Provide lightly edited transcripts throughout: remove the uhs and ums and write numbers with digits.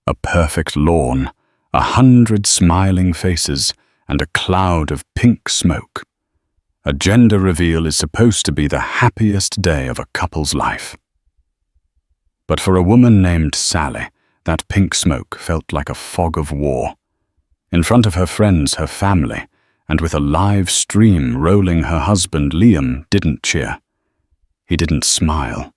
A perfect lawn, 100 smiling faces, and a cloud of pink smoke. A gender reveal is supposed to be the happiest day of a couple's life. But for a woman named Sallie, that pink smoke felt like a fog of war. In front of her friends, her family, and with a live stream rolling, her husband Liam didn't cheer. He didn't smile.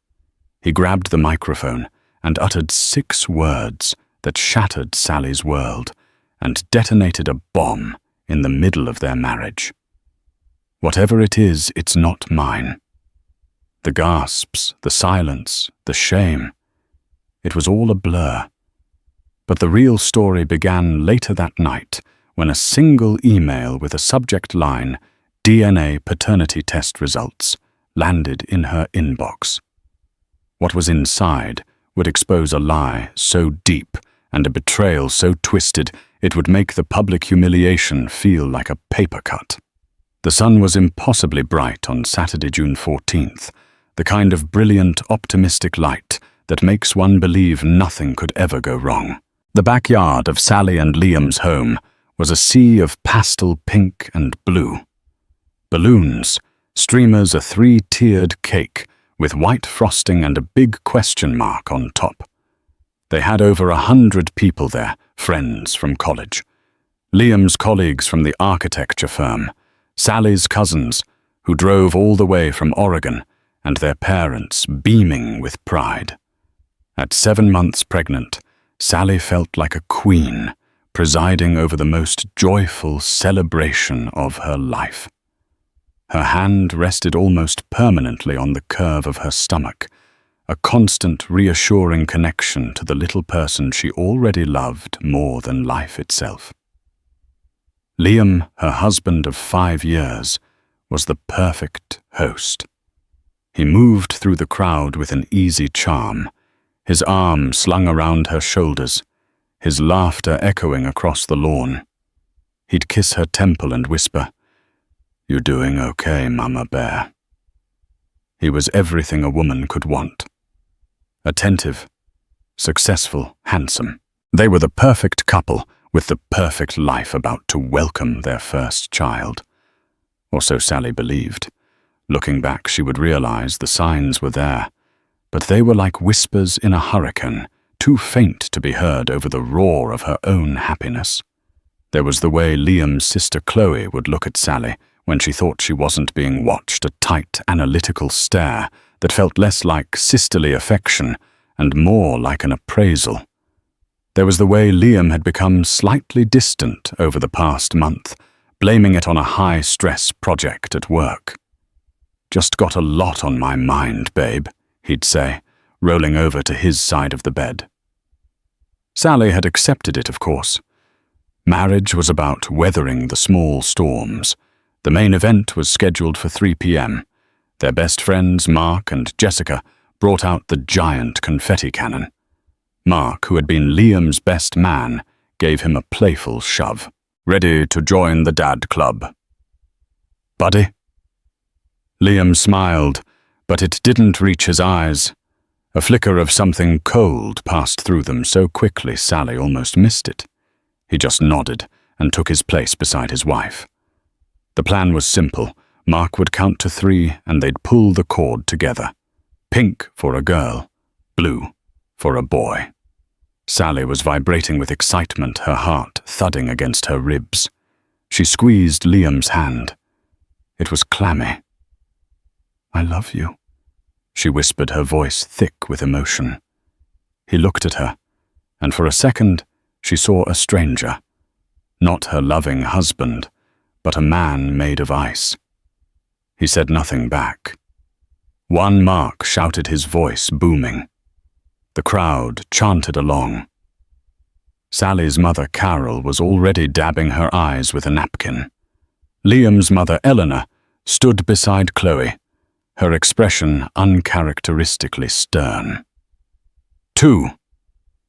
He grabbed the microphone and uttered 6 words that shattered Sallie's world and detonated a bomb in the middle of their marriage. Whatever it is, it's not mine. The gasps, the silence, the shame. It was all a blur. But the real story began later that night when a single email with a subject line, DNA paternity test results, landed in her inbox. What was inside would expose a lie so deep and a betrayal so twisted it would make the public humiliation feel like a paper cut. The sun was impossibly bright on Saturday, June 14th, the kind of brilliant, optimistic light that makes one believe nothing could ever go wrong. The backyard of Sallie and Liam's home was a sea of pastel pink and blue. Balloons, streamers, a 3-tiered cake with white frosting and a big question mark on top. They had over 100 people there, friends from college. Liam's colleagues from the architecture firm, Sallie's cousins, who drove all the way from Oregon, and their parents beaming with pride. At 7 months pregnant, Sallie felt like a queen, presiding over the most joyful celebration of her life. Her hand rested almost permanently on the curve of her stomach, a constant reassuring connection to the little person she already loved more than life itself. Liam, her husband of 5 years, was the perfect host. He moved through the crowd with an easy charm, his arm slung around her shoulders, his laughter echoing across the lawn. He'd kiss her temple and whisper, "You're doing okay, Mama Bear." He was everything a woman could want. Attentive, successful, handsome. They were the perfect couple with the perfect life about to welcome their first child. Or so Sallie believed. Looking back, she would realize the signs were there, but they were like whispers in a hurricane, too faint to be heard over the roar of her own happiness. There was the way Liam's sister Chloe would look at Sallie when she thought she wasn't being watched, a tight, analytical stare that felt less like sisterly affection and more like an appraisal. There was the way Liam had become slightly distant over the past month, blaming it on a high-stress project at work. "Just got a lot on my mind, babe," he'd say, rolling over to his side of the bed. Sallie had accepted it, of course. Marriage was about weathering the small storms. The main event was scheduled for 3 p.m. Their best friends, Mark and Jessica, brought out the giant confetti cannon. Mark, who had been Liam's best man, gave him a playful shove. "Ready to join the dad club, buddy?" Liam smiled, but it didn't reach his eyes. A flicker of something cold passed through them so quickly Sallie almost missed it. He just nodded and took his place beside his wife. The plan was simple. Mark would count to 3 and they'd pull the cord together. Pink for a girl, blue for a boy. Sallie was vibrating with excitement, her heart thudding against her ribs. She squeezed Liam's hand. It was clammy. "I love you," she whispered, her voice thick with emotion. He looked at her, and for a second she saw a stranger. Not her loving husband, but a man made of ice. He said nothing back. One Mark shouted, his voice booming. The crowd chanted along. Sallie's mother, Carol, was already dabbing her eyes with a napkin. Liam's mother, Eleanor, stood beside Chloe, her expression uncharacteristically stern. 2.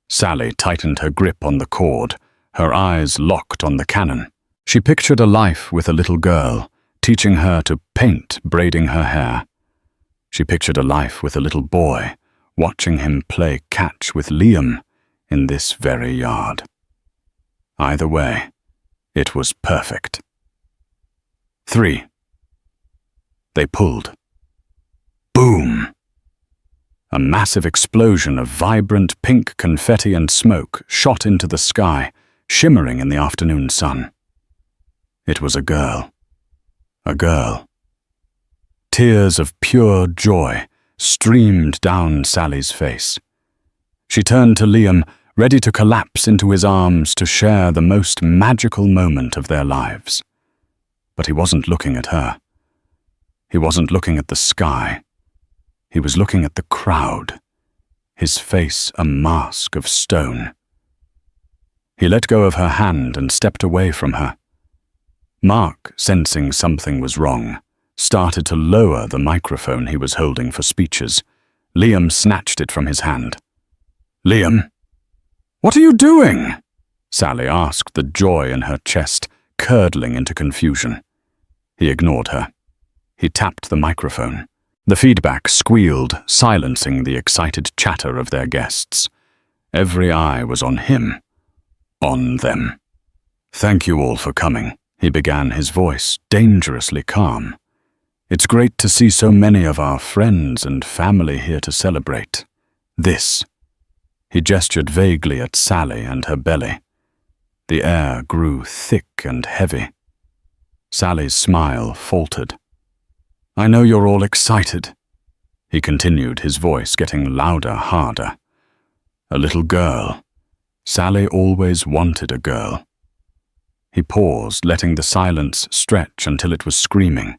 Sallie tightened her grip on the cord, her eyes locked on the cannon. She pictured a life with a little girl, teaching her to paint, braiding her hair. She pictured a life with a little boy, watching him play catch with Liam, in this very yard. Either way, it was perfect. 3. They pulled. Boom! A massive explosion of vibrant pink confetti and smoke shot into the sky, shimmering in the afternoon sun. It was a girl. A girl. Tears of pure joy streamed down Sallie's face. She turned to Liam, ready to collapse into his arms to share the most magical moment of their lives. But he wasn't looking at her. He wasn't looking at the sky. He was looking at the crowd, his face a mask of stone. He let go of her hand and stepped away from her. Mark, sensing something was wrong, started to lower the microphone he was holding for speeches. Liam snatched it from his hand. "Liam, what are you doing?" Sallie asked, the joy in her chest curdling into confusion. He ignored her. He tapped the microphone. The feedback squealed, silencing the excited chatter of their guests. Every eye was on him. On them. "Thank you all for coming," he began, his voice dangerously calm. "It's great to see so many of our friends and family here to celebrate. This." He gestured vaguely at Sallie and her belly. The air grew thick and heavy. Sallie's smile faltered. "I know you're all excited," he continued, his voice getting louder, harder. "A little girl. Sallie always wanted a girl." He paused, letting the silence stretch until it was screaming.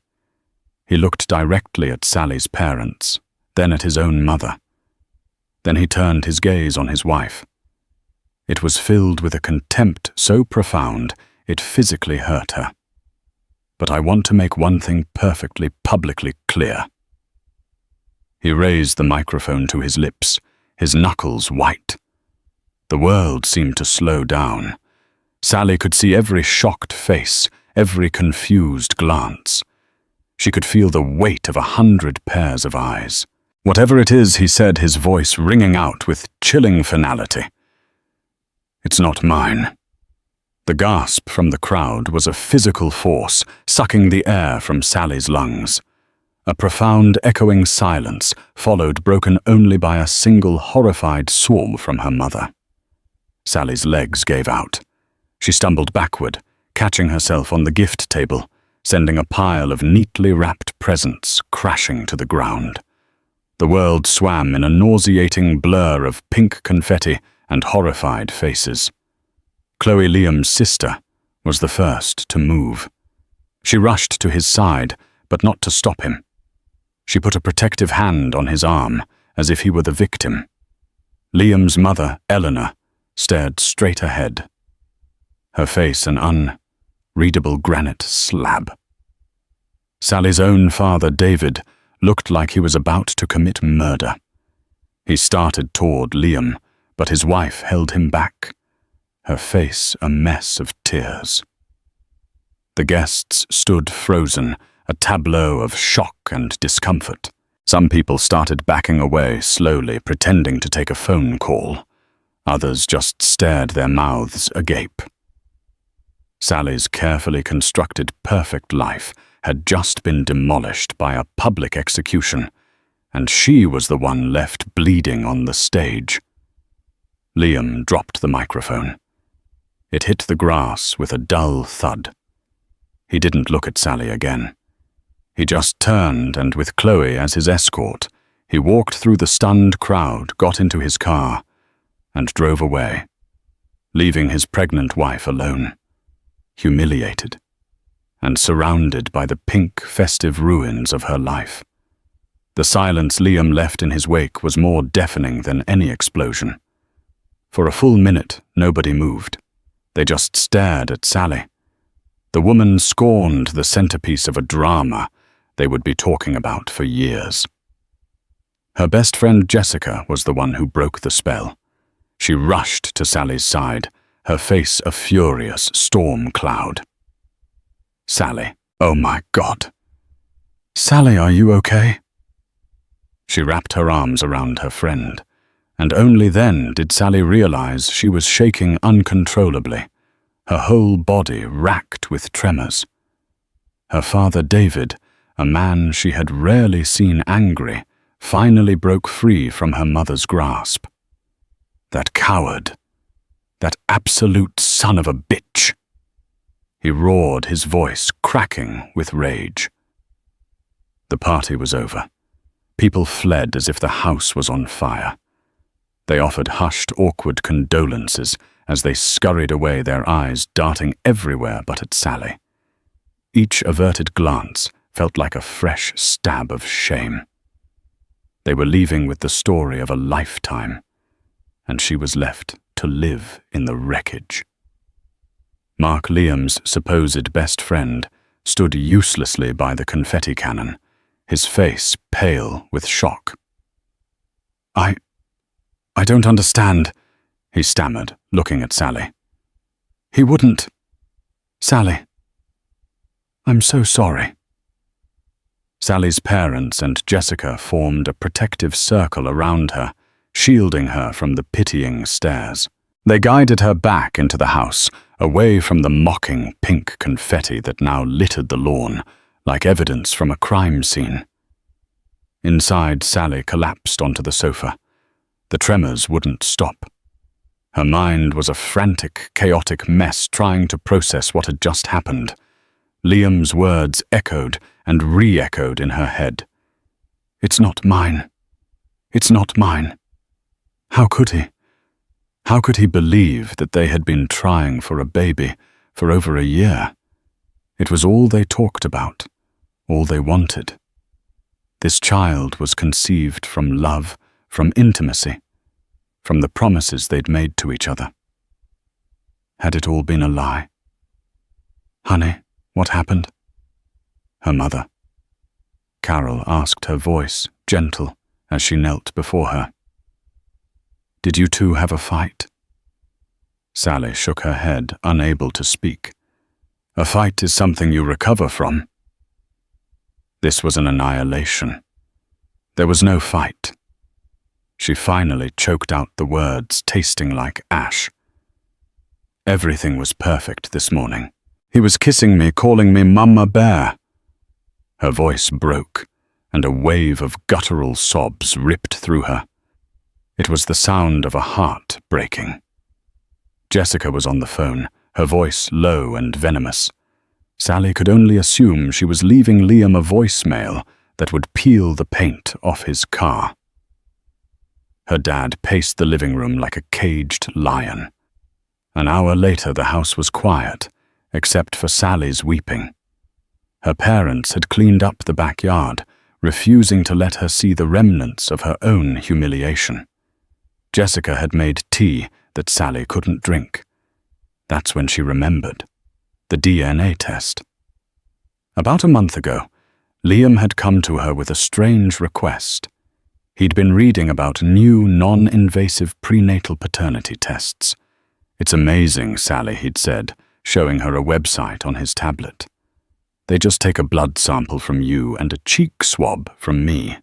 He looked directly at Sallie's parents, then at his own mother. Then he turned his gaze on his wife. It was filled with a contempt so profound it physically hurt her. "But I want to make one thing perfectly publicly clear." He raised the microphone to his lips, his knuckles white. The world seemed to slow down. Sallie could see every shocked face, every confused glance. She could feel the weight of 100 pairs of eyes. "Whatever it is," he said, his voice ringing out with chilling finality, "it's not mine." The gasp from the crowd was a physical force, sucking the air from Sallie's lungs. A profound, echoing silence followed, broken only by a single horrified sob from her mother. Sallie's legs gave out. She stumbled backward, catching herself on the gift table, sending a pile of neatly wrapped presents crashing to the ground. The world swam in a nauseating blur of pink confetti and horrified faces. Chloe, Liam's sister, was the first to move. She rushed to his side, but not to stop him. She put a protective hand on his arm, as if he were the victim. Liam's mother, Eleanor, stared straight ahead. Her face an unreadable granite slab. Sallie's own father, David, looked like he was about to commit murder. He started toward Liam, but his wife held him back, her face a mess of tears. The guests stood frozen, a tableau of shock and discomfort. Some people started backing away slowly, pretending to take a phone call. Others just stared, their mouths agape. Sallie's carefully constructed perfect life had just been demolished by a public execution, and she was the one left bleeding on the stage. Liam dropped the microphone. It hit the grass with a dull thud. He didn't look at Sallie again. He just turned, and with Chloe as his escort, he walked through the stunned crowd, got into his car, and drove away, leaving his pregnant wife alone, humiliated, and surrounded by the pink, festive ruins of her life. The silence Liam left in his wake was more deafening than any explosion. For a full minute, nobody moved. They just stared at Sallie. The woman scorned the centerpiece of a drama they would be talking about for years. Her best friend Jessica was the one who broke the spell. She rushed to Sallie's side, her face a furious storm cloud. "Sallie, oh my God. Sallie, are you okay?" She wrapped her arms around her friend, And only then did Sallie realize she was shaking uncontrollably, her whole body racked with tremors. Her father David, a man she had rarely seen angry, finally broke free from her mother's grasp. That coward! That absolute son of a bitch! He roared, his voice cracking with rage. The party was over. People fled as if the house was on fire. They offered hushed, awkward condolences as they scurried away, their eyes darting everywhere but at Sallie. Each averted glance felt like a fresh stab of shame. They were leaving with the story of a lifetime, and she was left to live in the wreckage. Mark Liam's supposed best friend stood uselessly by the confetti cannon, his face pale with shock. I don't understand, he stammered, looking at Sallie. He wouldn't. Sallie. I'm so sorry. Sallie's parents and Jessica formed a protective circle around her, shielding her from the pitying stares. They guided her back into the house, away from the mocking pink confetti that now littered the lawn, like evidence from a crime scene. Inside, Sallie collapsed onto the sofa. The tremors wouldn't stop. Her mind was a frantic, chaotic mess trying to process what had just happened. Liam's words echoed and re-echoed in her head. It's not mine. It's not mine. How could he? How could he believe that they had been trying for a baby for over a year? It was all they talked about, all they wanted. This child was conceived from love, from intimacy, from the promises they'd made to each other. Had it all been a lie? Honey, what happened? Her mother. Carol asked, her voice gentle as she knelt before her. Did you two have a fight? Sallie shook her head, unable to speak. A fight is something you recover from. This was an annihilation. There was no fight. She finally choked out the words, tasting like ash. Everything was perfect this morning. He was kissing me, calling me Mama Bear. Her voice broke, and a wave of guttural sobs ripped through her. It was the sound of a heart breaking. Jessica was on the phone, her voice low and venomous. Sallie could only assume she was leaving Liam a voicemail that would peel the paint off his car. Her dad paced the living room like a caged lion. An hour later, the house was quiet, except for Sallie's weeping. Her parents had cleaned up the backyard, refusing to let her see the remnants of her own humiliation. Jessica had made tea that Sallie couldn't drink. That's when she remembered. The DNA test. About a month ago, Liam had come to her with a strange request. He'd been reading about new non-invasive prenatal paternity tests. It's amazing, Sallie, he'd said, showing her a website on his tablet. They just take a blood sample from you and a cheek swab from me.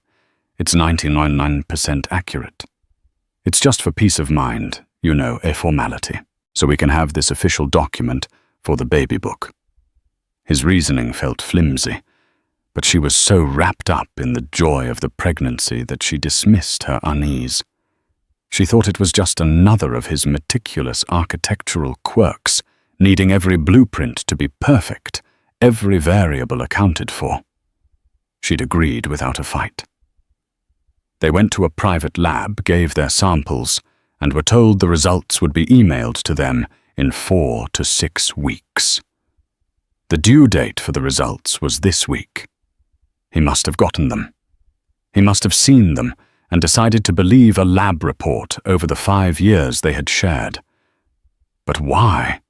It's 99% accurate. It's just for peace of mind, you know, a formality, so we can have this official document for the baby book. His reasoning felt flimsy, but she was so wrapped up in the joy of the pregnancy that she dismissed her unease. She thought it was just another of his meticulous architectural quirks, needing every blueprint to be perfect, every variable accounted for. She'd agreed without a fight. They went to a private lab, gave their samples, and were told the results would be emailed to them in 4 to 6 weeks. The due date for the results was this week. He must have gotten them. He must have seen them and decided to believe a lab report over the 5 years they had shared. But why?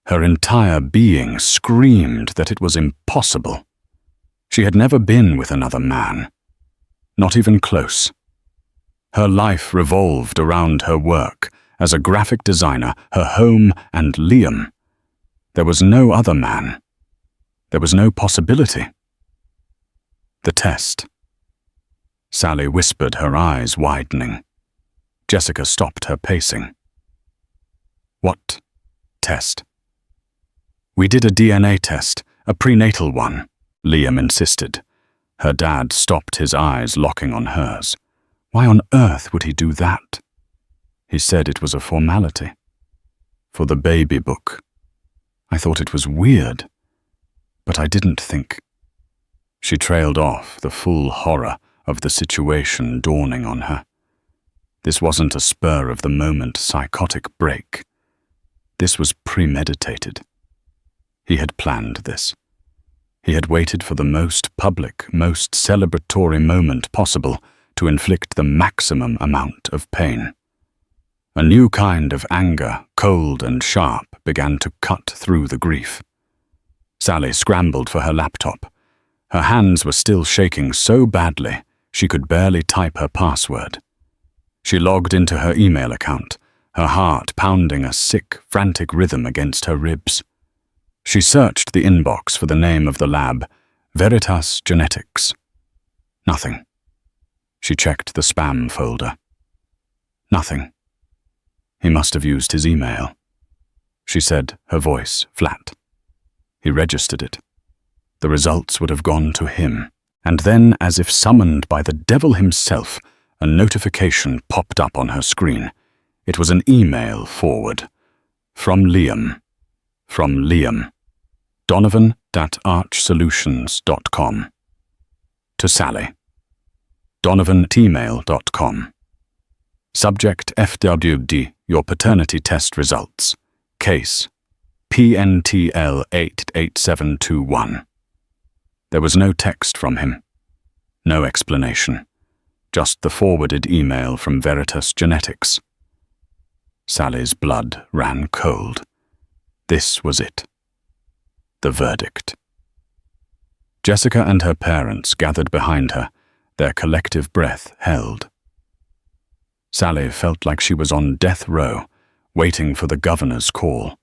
Her entire being screamed that it was impossible. She had never been with another man, not even close. Her life revolved around her work as a graphic designer, her home, and Liam. There was no other man. There was no possibility. The test. Sallie whispered, her eyes widening. Jessica stopped her pacing. What test? We did a DNA test, a prenatal one, Liam insisted. Her dad stopped, his eyes locking on hers. Why on earth would he do that? He said it was a formality. For the baby book. I thought it was weird, but I didn't think. She trailed off, the full horror of the situation dawning on her. This wasn't a spur-of-the-moment psychotic break. This was premeditated. He had planned this. He had waited for the most public, most celebratory moment possible to inflict the maximum amount of pain. A new kind of anger, cold and sharp, began to cut through the grief. Sallie scrambled for her laptop. Her hands were still shaking so badly she could barely type her password. She logged into her email account, her heart pounding a sick, frantic rhythm against her ribs. She searched the inbox for the name of the lab, Veritas Genetics. Nothing. She checked the spam folder. Nothing. He must have used his email, she said, her voice flat. He registered it. The results would have gone to him, and then, as if summoned by the devil himself, a notification popped up on her screen. It was an email forward. From Liam. Donovan@archsolutions.com. To Sallie. donovan@email.com. Subject FWD, your paternity test results. Case PNTL 88721. There was no text from him. No explanation. Just the forwarded email from Veritas Genetics. Sallie's blood ran cold. This was it. The verdict. Jessica and her parents gathered behind her, their collective breath held. Sallie felt like she was on death row, waiting for the governor's call.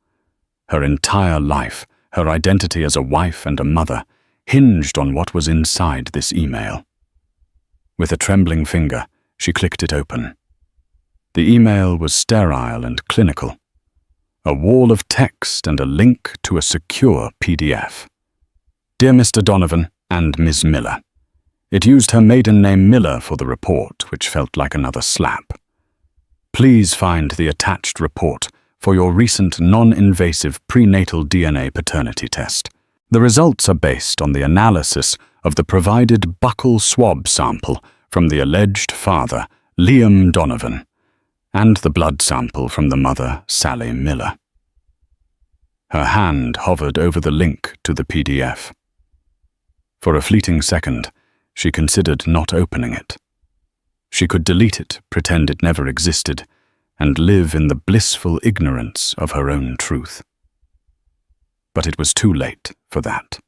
Her entire life, her identity as a wife and a mother, hinged on what was inside this email. With a trembling finger, she clicked it open. The email was sterile and clinical. A wall of text and a link to a secure PDF. Dear Mr. Donovan and Ms. Miller. It used her maiden name Miller for the report, which felt like another slap. Please find the attached report for your recent non-invasive prenatal DNA paternity test. The results are based on the analysis of the provided buccal swab sample from the alleged father, Liam Donovan, and the blood sample from the mother, Sallie Miller. Her hand hovered over the link to the PDF. For a fleeting second, she considered not opening it. She could delete it, pretend it never existed, and live in the blissful ignorance of her own truth. But it was too late for that.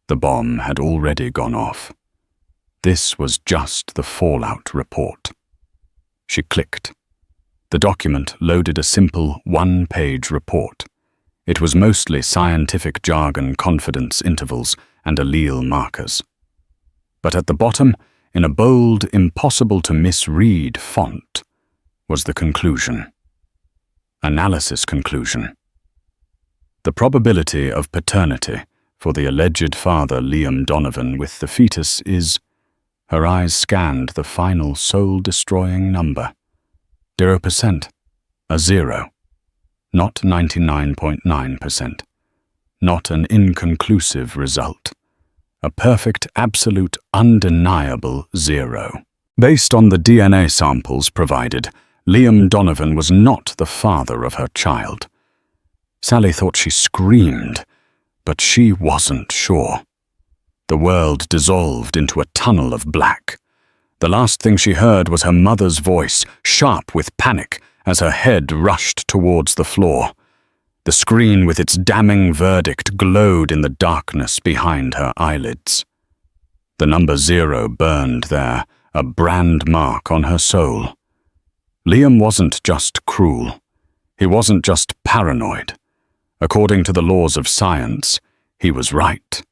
The bomb had already gone off. This was just the fallout report. She clicked. The document loaded a simple one-page report. It was mostly scientific jargon, confidence intervals, and allele markers. But at the bottom, in a bold, impossible-to-misread font, was the conclusion. Analysis conclusion. The probability of paternity for the alleged father Liam Donovan with the fetus is... Her eyes scanned the final soul-destroying number. 0%. A 0. Not 99.9%. Not an inconclusive result. A perfect, absolute, undeniable 0. Based on the DNA samples provided, Liam Donovan was not the father of her child. Sallie thought she screamed, but she wasn't sure. The world dissolved into a tunnel of black. The last thing she heard was her mother's voice, sharp with panic, as her head rushed towards the floor. The screen with its damning verdict glowed in the darkness behind her eyelids. The number 0 burned there, a brand mark on her soul. Liam wasn't just cruel. He wasn't just paranoid. According to the laws of science, he was right.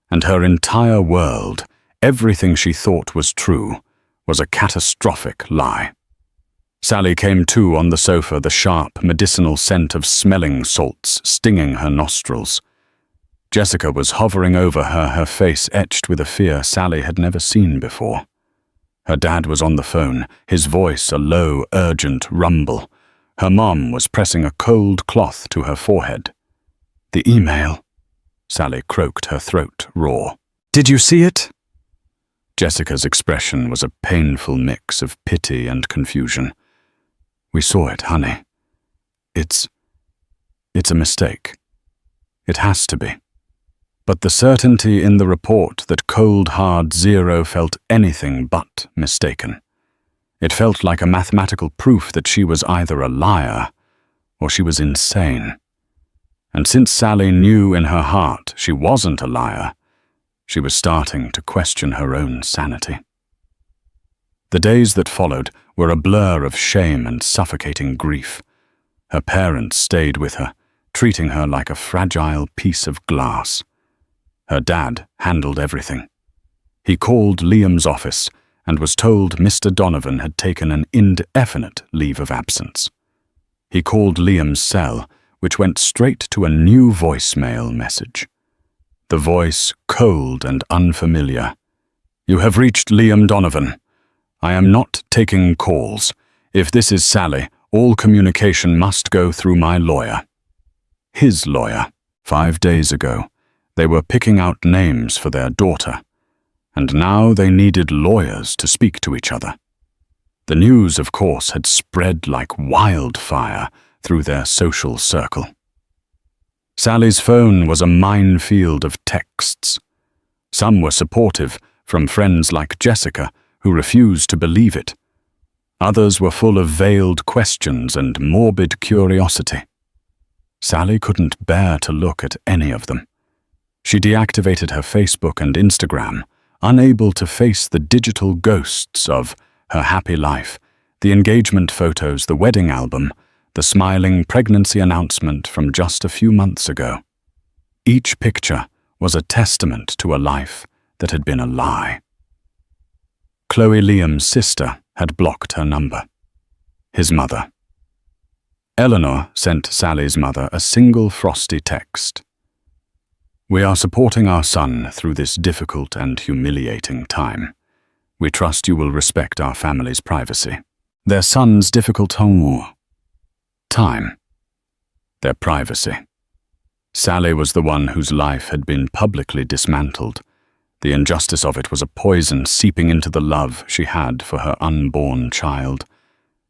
And her entire world, everything she thought was true, was a catastrophic lie. Sallie came to on the sofa, the sharp, medicinal scent of smelling salts stinging her nostrils. Jessica was hovering over her, her face etched with a fear Sallie had never seen before. Her dad was on the phone, his voice a low, urgent rumble. Her mom was pressing a cold cloth to her forehead. "The email," Sallie croaked, her throat raw. "Did you see it?" Jessica's expression was a painful mix of pity and confusion. "We saw it, honey. It's a mistake. It has to be." But the certainty in the report that cold, hard zero felt anything but mistaken. It felt like a mathematical proof that she was either a liar or she was insane. And since Sallie knew in her heart she wasn't a liar, she was starting to question her own sanity. The days that followed were a blur of shame and suffocating grief. Her parents stayed with her, treating her like a fragile piece of glass. Her dad handled everything. He called Liam's office and was told Mr. Donovan had taken an indefinite leave of absence. He called Liam's cell, which went straight to a new voicemail message. The voice cold and unfamiliar. "You have reached Liam Donovan. I am not taking calls. If this is Sallie, all communication must go through my lawyer." His lawyer. 5 days ago, they were picking out names for their daughter, and now they needed lawyers to speak to each other. The news, of course, had spread like wildfire through their social circle. Sallie's phone was a minefield of texts. Some were supportive, from friends like Jessica, who refused to believe it. Others were full of veiled questions and morbid curiosity. Sallie couldn't bear to look at any of them. She deactivated her Facebook and Instagram, unable to face the digital ghosts of her happy life, the engagement photos, the wedding album, the smiling pregnancy announcement from just a few months ago. Each picture was a testament to a life that had been a lie. Chloe Liam's sister had blocked her number. His mother. Eleanor sent Sallie's mother a single frosty text. "We are supporting our son through this difficult and humiliating time. We trust you will respect our family's privacy." Their son's difficult time. Their privacy. Sallie was the one whose life had been publicly dismantled. The injustice of it was a poison seeping into the love she had for her unborn child.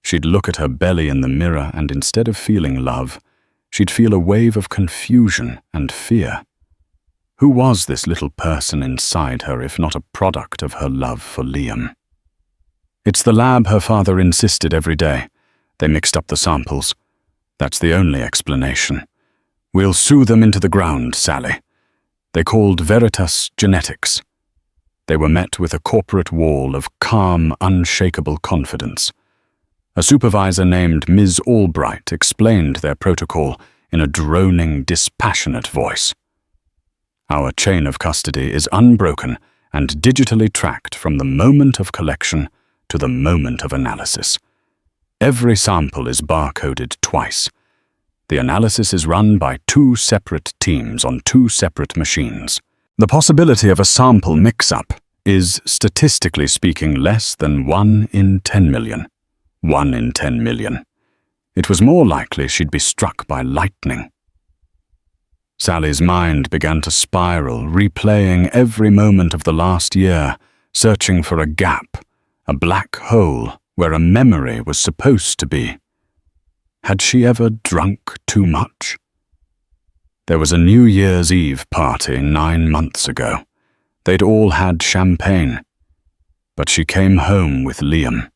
She'd look at her belly in the mirror, and instead of feeling love, she'd feel a wave of confusion and fear. Who was this little person inside her if not a product of her love for Liam? "It's the lab," her father insisted every day. "They mixed up the samples. That's the only explanation. We'll sue them into the ground, Sallie." They called Veritas Genetics. They were met with a corporate wall of calm, unshakable confidence. A supervisor named Ms. Albright explained their protocol in a droning, dispassionate voice. "Our chain of custody is unbroken and digitally tracked from the moment of collection to the moment of analysis. Every sample is barcoded twice. The analysis is run by 2 separate teams on 2 separate machines. The possibility of a sample mix-up is, statistically speaking, less than 1 in 10 million. 1 in 10 million. It was more likely she'd be struck by lightning." Sallie's mind began to spiral, replaying every moment of the last year, searching for a gap, a black hole where a memory was supposed to be. Had she ever drunk too much? There was a New Year's Eve party 9 months ago. They'd all had champagne. But she came home with Liam.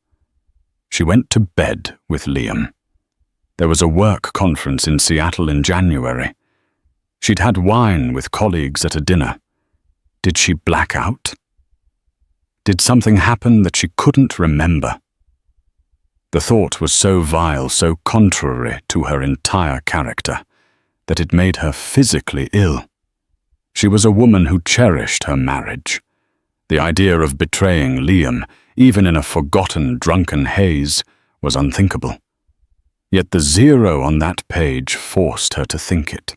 She went to bed with Liam. There was a work conference in Seattle in January. She'd had wine with colleagues at a dinner. Did she black out? Did something happen that she couldn't remember? The thought was so vile, so contrary to her entire character, that it made her physically ill. She was a woman who cherished her marriage. The idea of betraying Liam, even in a forgotten, drunken haze, was unthinkable. Yet the 0 on that page forced her to think it.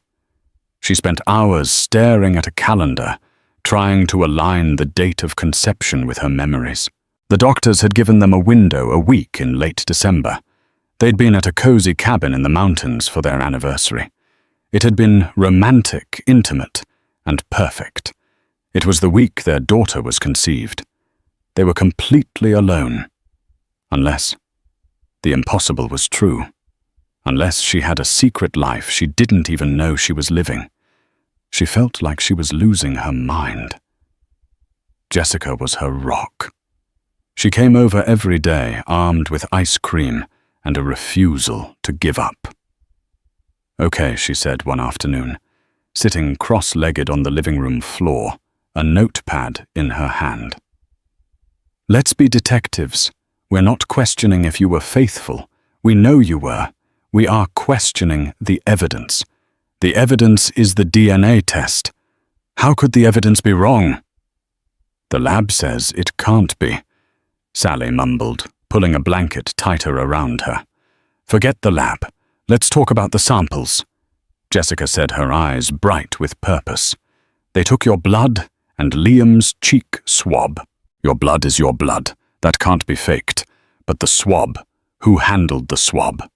She spent hours staring at a calendar, trying to align the date of conception with her memories. The doctors had given them a window a week in late December. They'd been at a cozy cabin in the mountains for their anniversary. It had been romantic, intimate, and perfect. It was the week their daughter was conceived. They were completely alone. Unless the impossible was true. Unless she had a secret life she didn't even know she was living. She felt like she was losing her mind. Jessica was her rock. She came over every day armed with ice cream and a refusal to give up. "Okay," she said one afternoon, sitting cross-legged on the living room floor, a notepad in her hand. "Let's be detectives. We're not questioning if you were faithful. We know you were. We are questioning the evidence. The evidence is the DNA test. How could the evidence be wrong?" "The lab says it can't be," Sallie mumbled, pulling a blanket tighter around her. "Forget the lab. Let's talk about the samples," Jessica said, her eyes bright with purpose. "They took your blood and Liam's cheek swab. Your blood is your blood. That can't be faked. But the swab, who handled the swab?"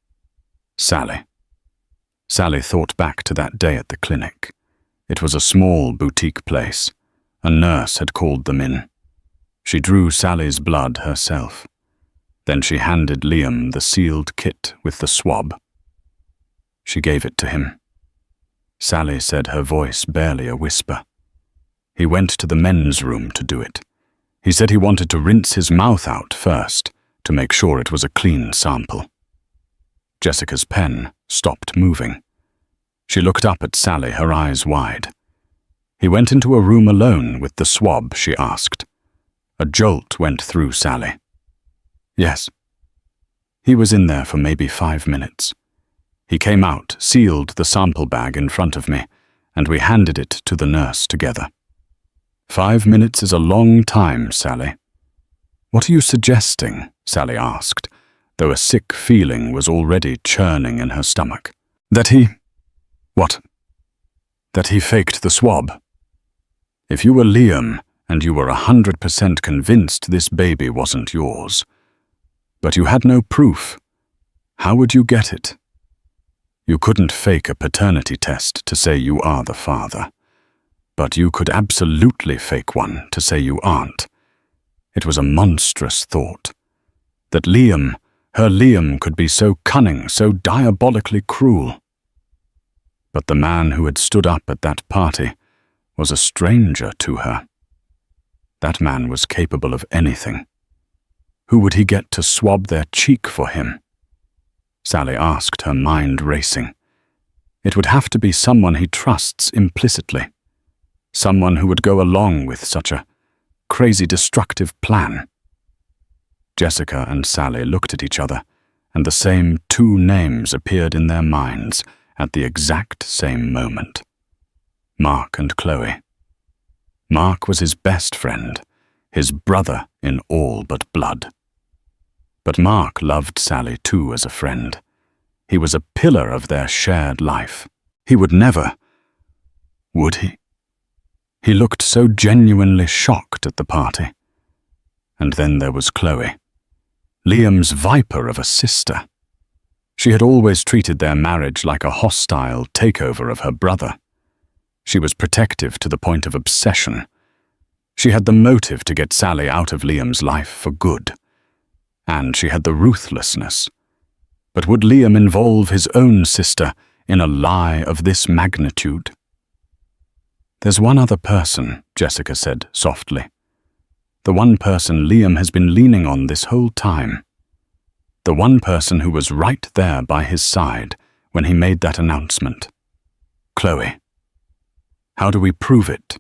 "Sallie." Sallie thought back to that day at the clinic. It was a small boutique place. A nurse had called them in. She drew Sallie's blood herself. Then she handed Liam the sealed kit with the swab. She gave it to him. Sallie said, her voice barely a whisper. He went to the men's room to do it. He said he wanted to rinse his mouth out first to make sure it was a clean sample. Jessica's pen stopped moving. She looked up at Sallie, her eyes wide. "He went into a room alone with the swab?" she asked. A jolt went through Sallie. "Yes." "He was in there for maybe 5 minutes. He came out, sealed the sample bag in front of me, and we handed it to the nurse together." 5 minutes is a long time, Sallie." "What are you suggesting?" Sallie asked, though a sick feeling was already churning in her stomach. "That he—" "What?" "That he faked the swab. If you were Liam, and you were 100% convinced this baby wasn't yours, but you had no proof, how would you get it? You couldn't fake a paternity test to say you are the father, but you could absolutely fake one to say you aren't. It was a monstrous thought. That Liam, her Liam, could be so cunning, so diabolically cruel. But the man who had stood up at that party was a stranger to her. That man was capable of anything. Who would he get to swab their cheek for him? Sallie asked, her mind racing. It would have to be someone he trusts implicitly. Someone who would go along with such a crazy, destructive plan. Jessica and Sallie looked at each other, and the same 2 names appeared in their minds at the exact same moment. Mark and Chloe. Mark was his best friend, his brother in all but blood. But Mark loved Sallie too as a friend. He was a pillar of their shared life. He would never, would he? He looked so genuinely shocked at the party. And then there was Chloe, Liam's viper of a sister. She had always treated their marriage like a hostile takeover of her brother. She was protective to the point of obsession. She had the motive to get Sallie out of Liam's life for good. And she had the ruthlessness. But would Liam involve his own sister in a lie of this magnitude? "There's one other person," Jessica said softly. "The one person Liam has been leaning on this whole time. The one person who was right there by his side when he made that announcement. Chloe. How do we prove it?"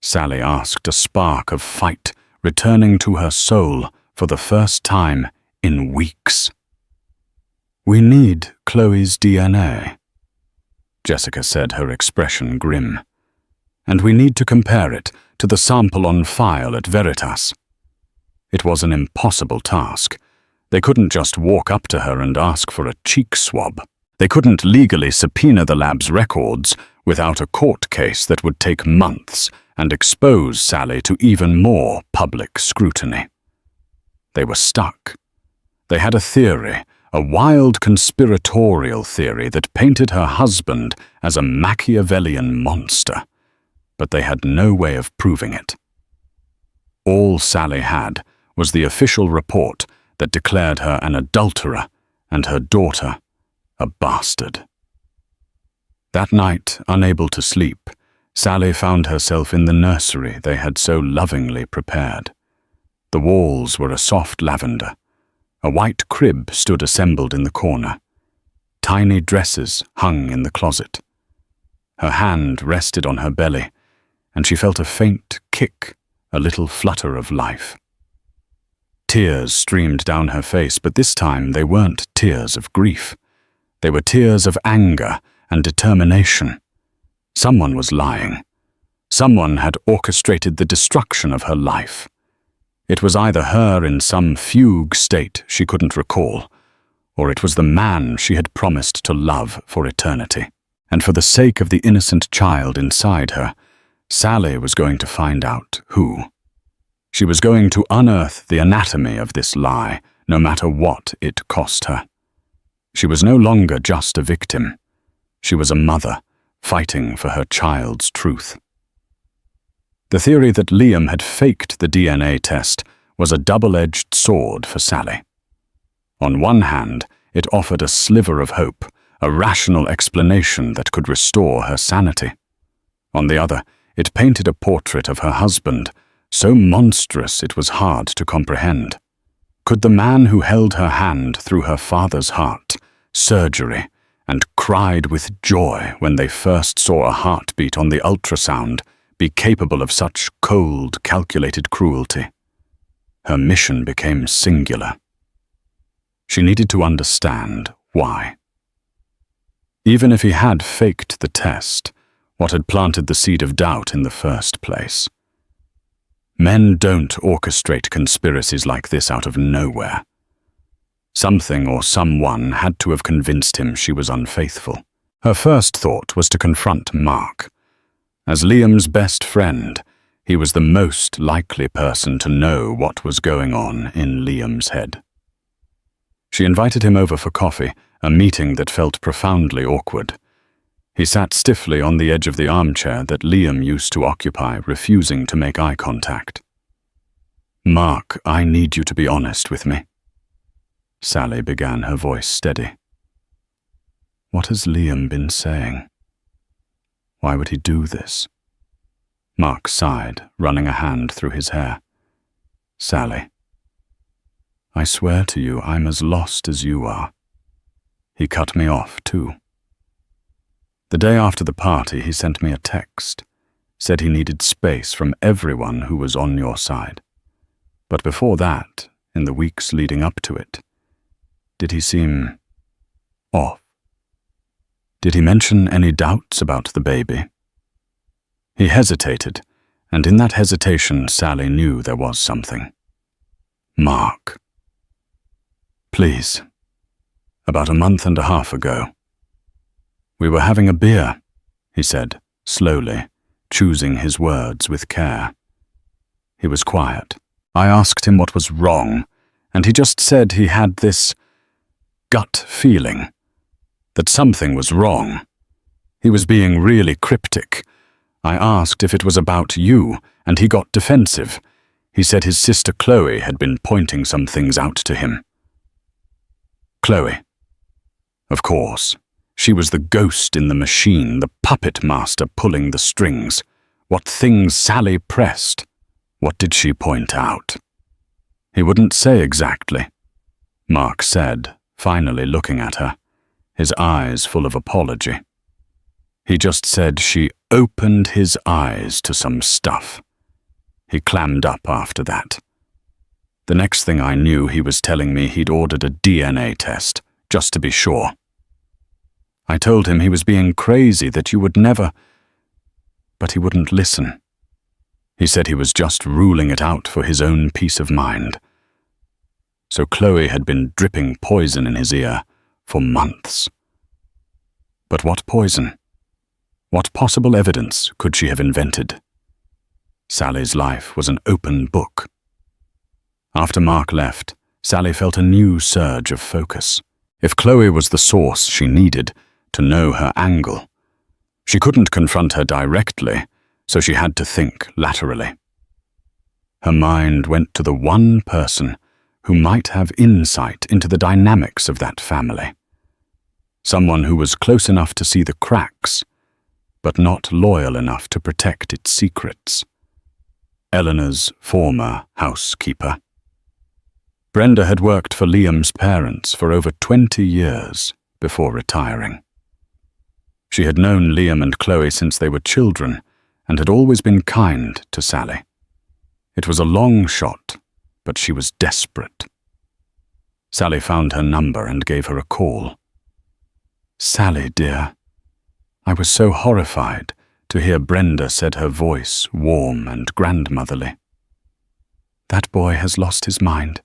Sallie asked, a spark of fight returning to her soul for the first time in weeks. "We need Chloe's DNA," Jessica said, her expression grim. "And we need to compare it to the sample on file at Veritas." It was an impossible task. They couldn't just walk up to her and ask for a cheek swab. They couldn't legally subpoena the lab's records without a court case that would take months and expose Sallie to even more public scrutiny. They were stuck. They had a theory, a wild conspiratorial theory that painted her husband as a Machiavellian monster, but they had no way of proving it. All Sallie had was the official report that declared her an adulterer and her daughter a bastard. That night, unable to sleep, Sallie found herself in the nursery they had so lovingly prepared. The walls were a soft lavender. A white crib stood assembled in the corner. Tiny dresses hung in the closet. Her hand rested on her belly, and she felt a faint kick, a little flutter of life. Tears streamed down her face, but this time they weren't tears of grief. They were tears of anger and determination. Someone was lying. Someone had orchestrated the destruction of her life. It was either her in some fugue state she couldn't recall, or it was the man she had promised to love for eternity. And for the sake of the innocent child inside her, Sallie was going to find out who. She was going to unearth the anatomy of this lie, no matter what it cost her. She was no longer just a victim. She was a mother, fighting for her child's truth. The theory that Liam had faked the DNA test was a double-edged sword for Sallie. On one hand, it offered a sliver of hope, a rational explanation that could restore her sanity. On the other, it painted a portrait of her husband, so monstrous it was hard to comprehend. Could the man who held her hand through her father's heart, surgery, and cried with joy when they first saw a heartbeat on the ultrasound be capable of such cold, calculated cruelty? Her mission became singular. She needed to understand why. Even if he had faked the test, what had planted the seed of doubt in the first place? Men don't orchestrate conspiracies like this out of nowhere. Something or someone had to have convinced him she was unfaithful. Her first thought was to confront Mark. As Liam's best friend, he was the most likely person to know what was going on in Liam's head. She invited him over for coffee, a meeting that felt profoundly awkward. He sat stiffly on the edge of the armchair that Liam used to occupy, refusing to make eye contact. "Mark, I need you to be honest with me." Sallie began, her voice steady. "What has Liam been saying? Why would he do this?" Mark sighed, running a hand through his hair. "Sallie, I swear to you I'm as lost as you are. He cut me off, too. The day after the party, he sent me a text, said he needed space from everyone who was on your side. But before that, in the weeks leading up to it, did he seem off? Did he mention any doubts about the baby?" He hesitated, and in that hesitation, Sallie knew there was something. "Mark. Please. About a month and a half ago. We were having a beer," he said, slowly, choosing his words with care. He was quiet. I asked him what was wrong, and he just said he had this gut feeling that something was wrong. He was being really cryptic. I asked if it was about you, and he got defensive. He said his sister Chloe had been pointing some things out to him. Chloe. Of course. She was the ghost in the machine, the puppet master pulling the strings. What things Sallie pressed. What did she point out? He wouldn't say exactly, Mark said, finally looking at her, his eyes full of apology. He just said she opened his eyes to some stuff. He clammed up after that. The next thing I knew, he was telling me he'd ordered a DNA test, just to be sure. I told him he was being crazy, that you would never... But he wouldn't listen. He said he was just ruling it out for his own peace of mind. So Chloe had been dripping poison in his ear for months. But what poison? What possible evidence could she have invented? Sallie's life was an open book. After Mark left, Sallie felt a new surge of focus. If Chloe was the source she needed to know her angle, she couldn't confront her directly, so she had to think laterally. Her mind went to the one person who might have insight into the dynamics of that family. Someone who was close enough to see the cracks, but not loyal enough to protect its secrets. Eleanor's former housekeeper. Brenda had worked for Liam's parents for over 20 years before retiring. She had known Liam and Chloe since they were children and had always been kind to Sallie. It was a long shot, but she was desperate. Sallie found her number and gave her a call. "Sallie, dear." I was so horrified to hear Brenda, said her voice warm and grandmotherly. "That boy has lost his mind.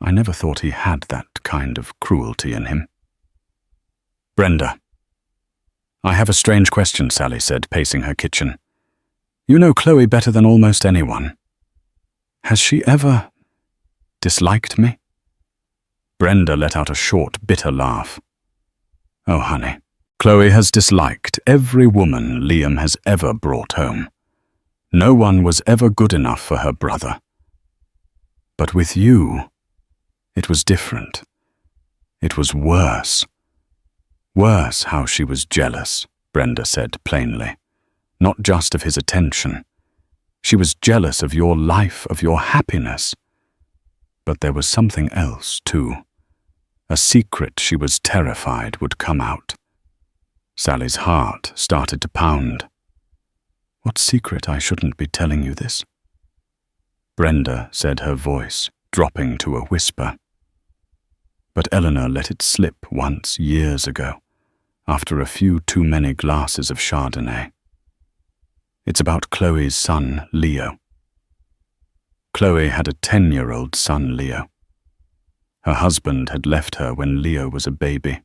I never thought he had that kind of cruelty in him." "Brenda." "I have a strange question," Sallie said, pacing her kitchen. "You know Chloe better than almost anyone. Has she ever disliked me?" Brenda let out a short, bitter laugh. "Oh, honey, Chloe has disliked every woman Liam has ever brought home. No one was ever good enough for her brother. But with you, it was different. It was worse. Worse how she was jealous," Brenda said plainly. "Not just of his attention. She was jealous of your life, of your happiness. But there was something else, too. A secret she was terrified would come out." Sallie's heart started to pound. "What secret? I shouldn't be telling you this." Brenda said, her voice dropping to a whisper. But Eleanor let it slip once years ago, after a few too many glasses of Chardonnay. "It's about Chloe's son, Leo." Chloe had a 10-year-old son, Leo. Her husband had left her when Leo was a baby.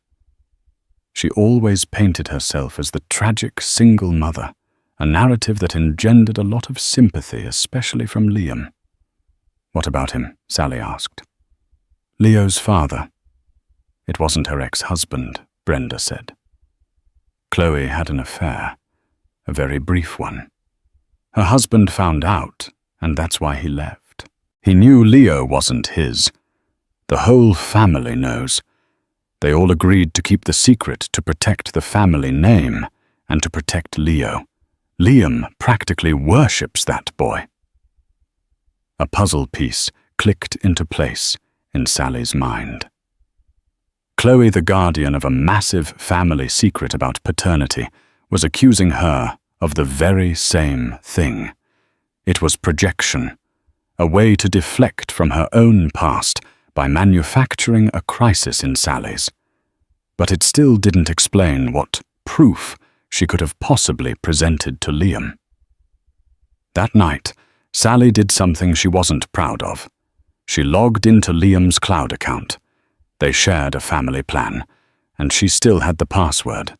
She always painted herself as the tragic single mother, a narrative that engendered a lot of sympathy, especially from Liam. "What about him?" Sallie asked. "Leo's father." "It wasn't her ex-husband," Brenda said. "Chloe had an affair, a very brief one. Her husband found out, and that's why he left. He knew Leo wasn't his. The whole family knows. They all agreed to keep the secret to protect the family name and to protect Leo. Liam practically worships that boy." A puzzle piece clicked into place in Sallie's mind. Chloe, the guardian of a massive family secret about paternity, was accusing her of the very same thing. It was projection, a way to deflect from her own past by manufacturing a crisis in Sallie's. But it still didn't explain what proof she could have possibly presented to Liam. That night, Sallie did something she wasn't proud of. She logged into Liam's cloud account. They shared a family plan, and she still had the password.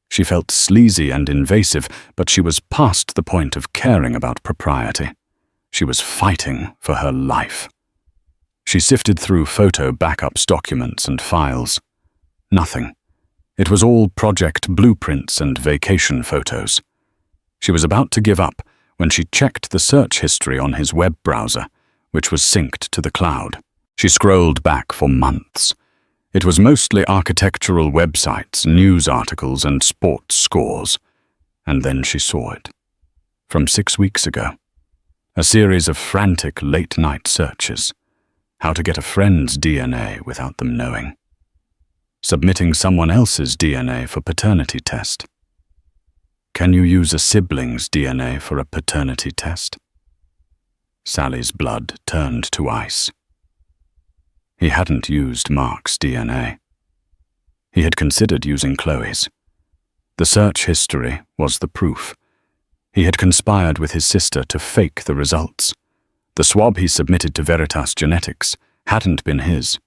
She felt sleazy and invasive, but she was past the point of caring about propriety. She was fighting for her life. She sifted through photo backups, documents, and files. Nothing. It was all project blueprints and vacation photos. She was about to give up when she checked the search history on his web browser, which was synced to the cloud. She scrolled back for months. It was mostly architectural websites, news articles, and sports scores. And then she saw it. From 6 weeks ago. A series of frantic late-night searches. How to get a friend's DNA without them knowing. Submitting someone else's DNA for paternity test. Can you use a sibling's DNA for a paternity test? Sallie's blood turned to ice. He hadn't used Mark's DNA. He had considered using Chloe's. The search history was the proof. He had conspired with his sister to fake the results. The swab he submitted to Veritas Genetics hadn't been his.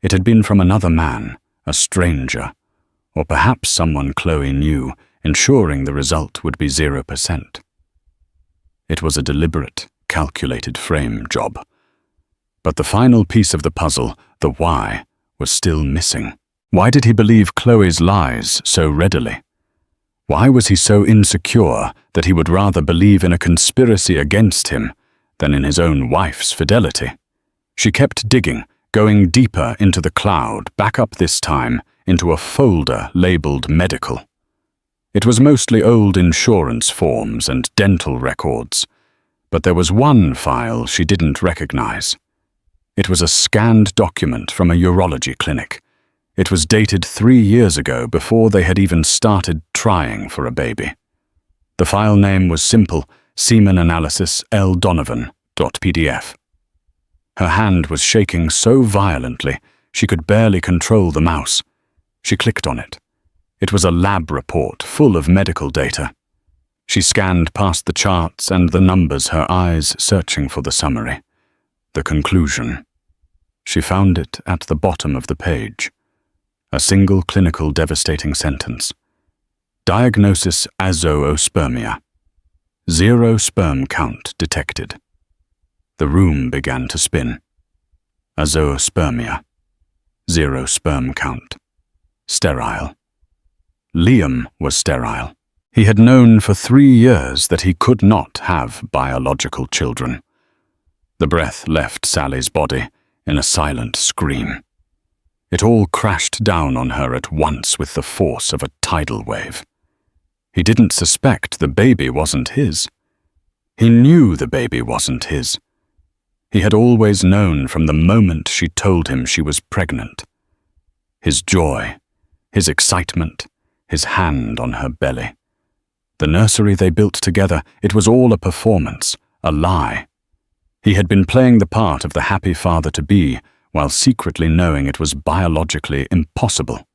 It had been from another man, a stranger, or perhaps someone Chloe knew, ensuring the result would be 0%. It was a deliberate, calculated frame job. But the final piece of the puzzle, the why, was still missing. Why did he believe Chloe's lies so readily? Why was he so insecure that he would rather believe in a conspiracy against him than in his own wife's fidelity? She kept digging, going deeper into the cloud, back up this time into a folder labeled medical. It was mostly old insurance forms and dental records, but there was one file she didn't recognize. It was a scanned document from a urology clinic. It was dated 3 years ago, before they had even started trying for a baby. The file name was simple: Semen Analysis L. Donovan.pdf. Her hand was shaking so violently she could barely control the mouse. She clicked on it. It was a lab report full of medical data. She scanned past the charts and the numbers, her eyes searching for the summary. The conclusion. She found it at the bottom of the page. A single clinical devastating sentence. Diagnosis: azoospermia. 0 sperm count detected. The room began to spin. Azoospermia. 0 sperm count. Sterile. Liam was sterile. He had known for 3 years that he could not have biological children. The breath left Sally's body in a silent scream. It all crashed down on her at once with the force of a tidal wave. He didn't suspect the baby wasn't his. He knew the baby wasn't his. He had always known from the moment she told him she was pregnant. His joy, his excitement, his hand on her belly. The nursery they built together, it was all a performance, a lie. He had been playing the part of the happy father-to-be, while secretly knowing it was biologically impossible.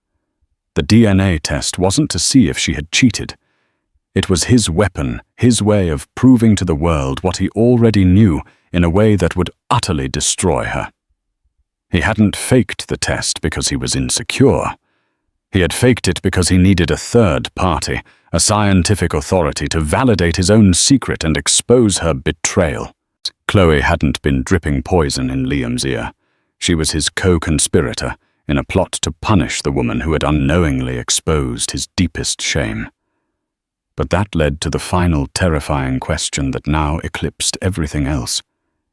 The DNA test wasn't to see if she had cheated. It was his weapon, his way of proving to the world what he already knew in a way that would utterly destroy her. He hadn't faked the test because he was insecure. He had faked it because he needed a third party, a scientific authority, to validate his own secret and expose her betrayal. Chloe hadn't been dripping poison in Liam's ear. She was his co-conspirator in a plot to punish the woman who had unknowingly exposed his deepest shame. But that led to the final terrifying question that now eclipsed everything else.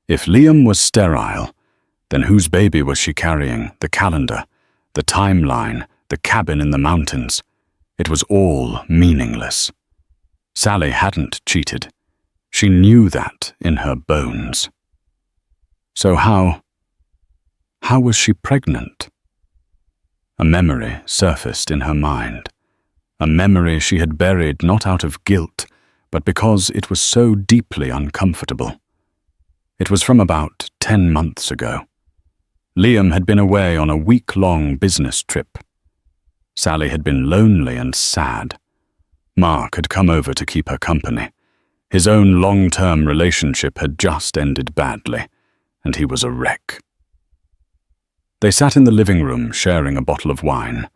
If Liam was sterile, then whose baby was she carrying? The calendar, the timeline, the cabin in the mountains. It was all meaningless. Sallie hadn't cheated. She knew that in her bones. So how was she pregnant? A memory surfaced in her mind. A memory she had buried not out of guilt, but because it was so deeply uncomfortable. It was from about 10 months ago. Liam had been away on a week-long business trip. Sallie had been lonely and sad. Mark had come over to keep her company. His own long-term relationship had just ended badly, and he was a wreck. They sat in the living room sharing a bottle of wine.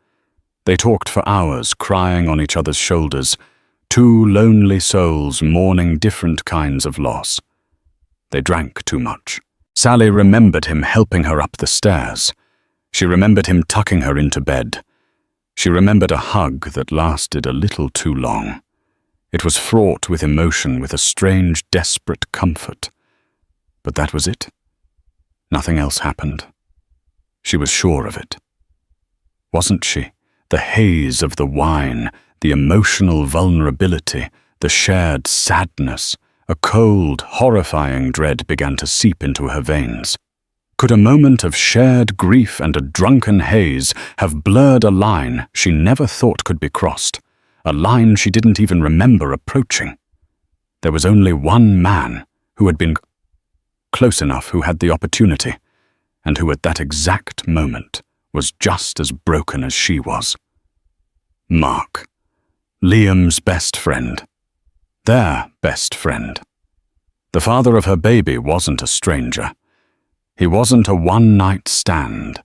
They talked for hours, crying on each other's shoulders, two lonely souls mourning different kinds of loss. They drank too much. Sallie remembered him helping her up the stairs. She remembered him tucking her into bed. She remembered a hug that lasted a little too long. It was fraught with emotion, with a strange, desperate comfort. But that was it. Nothing else happened. She was sure of it. Wasn't she? The haze of the wine, the emotional vulnerability, the shared sadness, a cold, horrifying dread began to seep into her veins. Could a moment of shared grief and a drunken haze have blurred a line she never thought could be crossed, a line she didn't even remember approaching? There was only one man who had been close enough, who had the opportunity, and who at that exact moment was just as broken as she was. Mark, Liam's best friend. Their best friend. The father of her baby wasn't a stranger. He wasn't a one-night stand.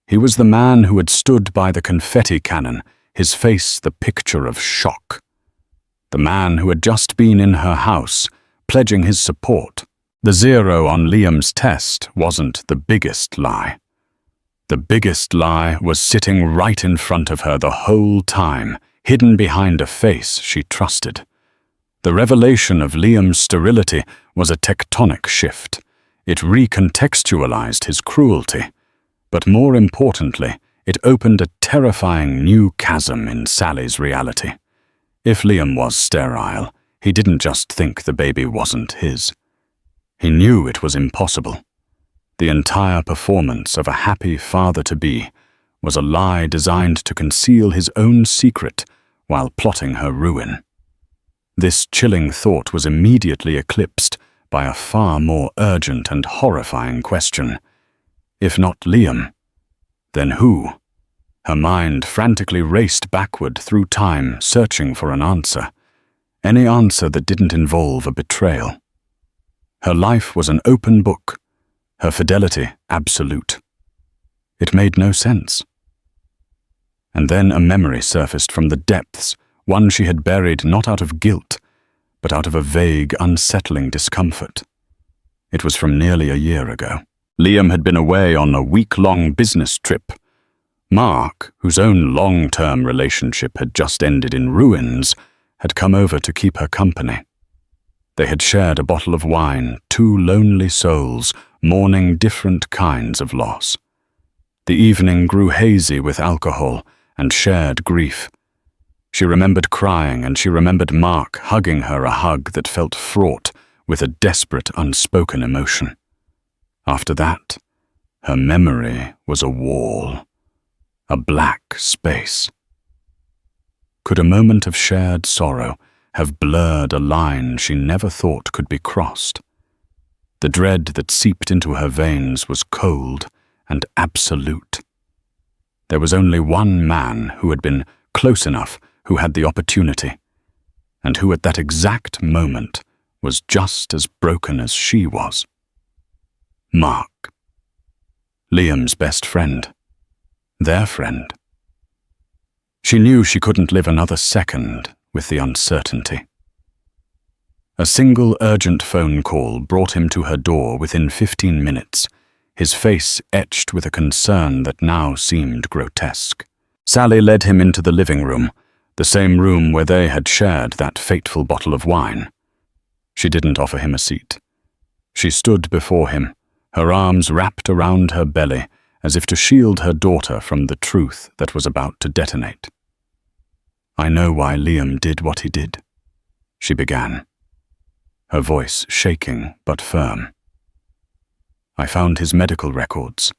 He was the man who had stood by the confetti cannon, his face the picture of shock. The man who had just been in her house, pledging his support. The 0 on Liam's test wasn't the biggest lie. The biggest lie was sitting right in front of her the whole time, hidden behind a face she trusted. The revelation of Liam's sterility was a tectonic shift. It recontextualized his cruelty. But more importantly, it opened a terrifying new chasm in Sallie's reality. If Liam was sterile, he didn't just think the baby wasn't his. He knew it was impossible. The entire performance of a happy father-to-be was a lie designed to conceal his own secret while plotting her ruin. This chilling thought was immediately eclipsed by a far more urgent and horrifying question. If not Liam, then who? Her mind frantically raced backward through time, searching for an answer. Any answer that didn't involve a betrayal. Her life was an open book, her fidelity absolute. It made no sense. And then a memory surfaced from the depths, one she had buried not out of guilt, but out of a vague, unsettling discomfort. It was from nearly a year ago. Liam had been away on a week-long business trip. Mark, whose own long-term relationship had just ended in ruins, had come over to keep her company. They had shared a bottle of wine, two lonely souls, mourning different kinds of loss. The evening grew hazy with alcohol and shared grief. She remembered crying, and she remembered Mark hugging her, a hug that felt fraught with a desperate, unspoken emotion. After that, her memory was a wall, a black space. Could a moment of shared sorrow have blurred a line she never thought could be crossed? The dread that seeped into her veins was cold and absolute. There was only one man who had been close enough, who had the opportunity, and who at that exact moment was just as broken as she was. Mark. Liam's best friend. Their friend. She knew she couldn't live another second with the uncertainty. A single urgent phone call brought him to her door within 15 minutes, his face etched with a concern that now seemed grotesque. Sallie led him into the living room, the same room where they had shared that fateful bottle of wine. She didn't offer him a seat. She stood before him, her arms wrapped around her belly, as if to shield her daughter from the truth that was about to detonate. "I know why Liam did what he did," she began, her voice shaking but firm. "I found his medical records.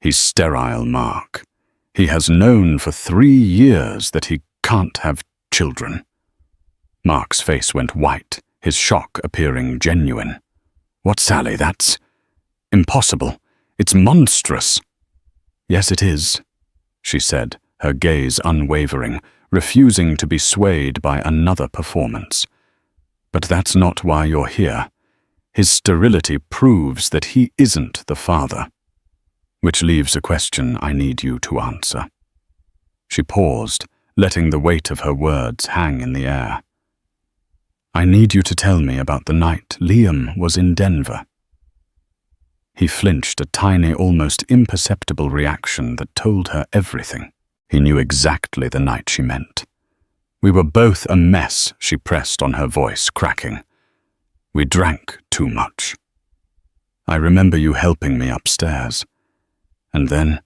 He's sterile, Mark. He has known for 3 years that he can't have children." Mark's face went white, his shock appearing genuine. "What, Sallie? That's impossible. It's monstrous." "Yes, it is," she said, her gaze unwavering, refusing to be swayed by another performance. "But that's not why you're here. His sterility proves that he isn't the father. Which leaves a question I need you to answer." She paused, letting the weight of her words hang in the air. "I need you to tell me about the night Liam was in Denver." He flinched, a tiny, almost imperceptible reaction that told her everything. He knew exactly the night she meant. "We were both a mess," she pressed on her voice, cracking. "We drank too much. I remember you helping me upstairs. And then,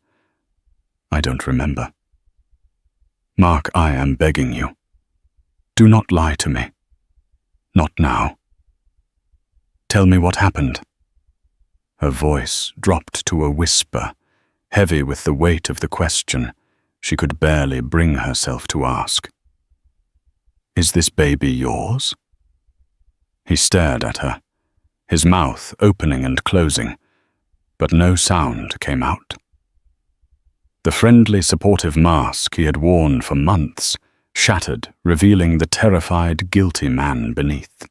I don't remember. Mark, I am begging you. Do not lie to me. Not now. Tell me what happened." Her voice dropped to a whisper, heavy with the weight of the question she could barely bring herself to ask. "Is this baby yours?" He stared at her, his mouth opening and closing, but no sound came out. The friendly, supportive mask he had worn for months shattered, revealing the terrified, guilty man beneath.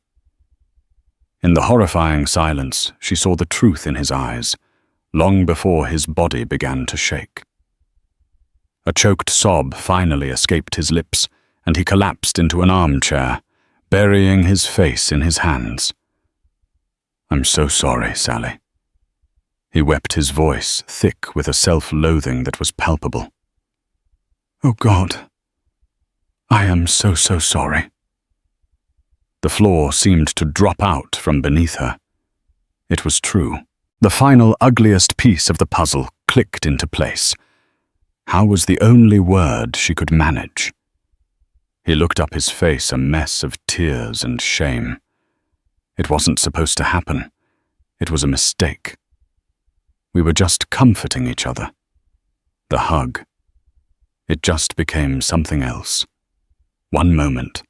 In the horrifying silence, she saw the truth in his eyes, long before his body began to shake. A choked sob finally escaped his lips, and he collapsed into an armchair, burying his face in his hands. "I'm so sorry, Sallie." He wept, his voice thick with a self-loathing that was palpable. "Oh God, I am so sorry." The floor seemed to drop out from beneath her. It was true. The final ugliest piece of the puzzle clicked into place. How was the only word she could manage? He looked up, his face a mess of tears and shame. It wasn't supposed to happen. It was a mistake. We were just comforting each other. The hug. It just became something else. One moment.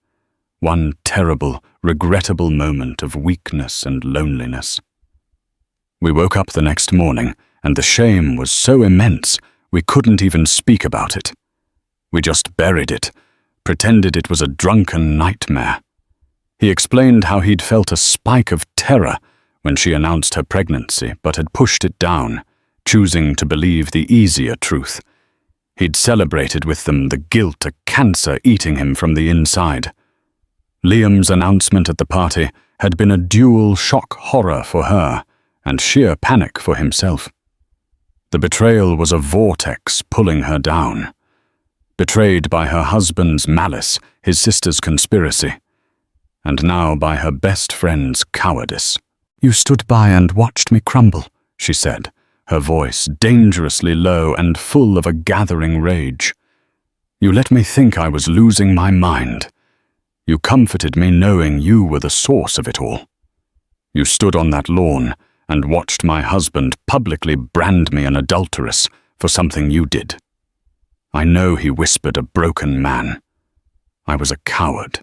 One terrible, regrettable moment of weakness and loneliness. We woke up the next morning, and the shame was so immense we couldn't even speak about it. We just buried it, pretended it was a drunken nightmare. He explained how he'd felt a spike of terror when she announced her pregnancy, but had pushed it down, choosing to believe the easier truth. He'd celebrated with them the guilt, a cancer eating him from the inside. Liam's announcement at the party had been a dual shock horror for her and sheer panic for himself. The betrayal was a vortex pulling her down. Betrayed by her husband's malice, his sister's conspiracy, and now by her best friend's cowardice. "You stood by and watched me crumble," she said, her voice dangerously low and full of a gathering rage. "You let me think I was losing my mind. You comforted me knowing you were the source of it all. You stood on that lawn and watched my husband publicly brand me an adulteress for something you did. I know he whispered a broken man. I was a coward.